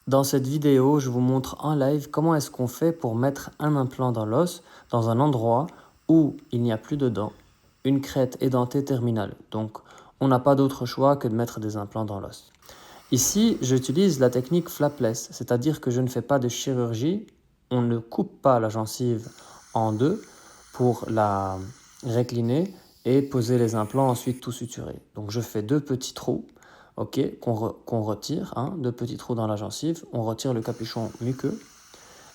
Dans cette vidéo, je vous montre en live comment est-ce qu'on fait pour mettre un implant dans l'os, dans un endroit où il n'y a plus de dents, une crête édentée terminale. Donc, on n'a pas d'autre choix que de mettre des implants dans l'os. Ici, j'utilise la technique flapless, c'est-à-dire que je ne fais pas de chirurgie, on ne coupe pas la gencive en deux pour la récliner et poser les implants ensuite tout suturés. Donc je fais deux petits trous, ok, qu'on retire, deux petits trous dans la gencive, on retire le capuchon muqueux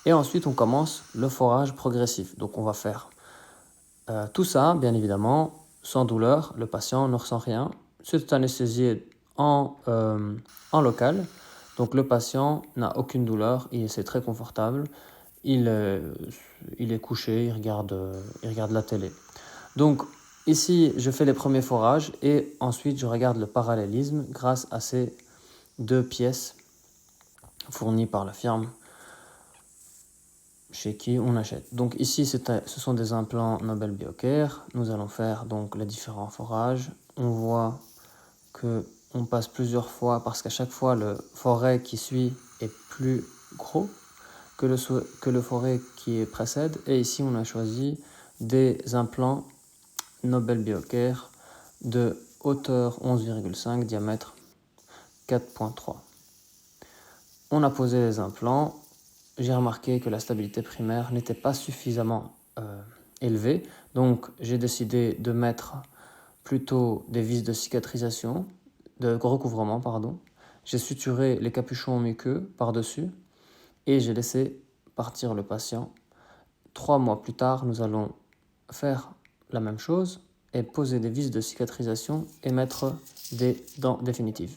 et ensuite on commence le forage progressif. Donc on va faire tout ça, bien évidemment, sans douleur, le patient ne ressent rien, c'est anesthésié en local, donc le patient n'a aucune douleur, c'est très confortable, il est couché, il regarde la télé. Donc ici, je fais les premiers forages et ensuite je regarde le parallélisme grâce à ces deux pièces fournies par la firme chez qui on achète. Donc ici, ce sont des implants Nobel Biocare. Nous allons faire donc les différents forages. On voit que on passe plusieurs fois parce qu'à chaque fois, le forêt qui suit est plus gros que le forêt qui précède. Et ici, on a choisi des implants Nobel Biocare de hauteur 11,5, diamètre 4,3. On a posé les implants. J'ai remarqué que la stabilité primaire n'était pas suffisamment élevée. Donc, j'ai décidé de mettre plutôt des vis de cicatrisation, de recouvrement, pardon. J'ai suturé les capuchons muqueux par-dessus et j'ai laissé partir le patient. 3 mois plus tard, nous allons faire la même chose et poser des vis de cicatrisation et mettre des dents définitives.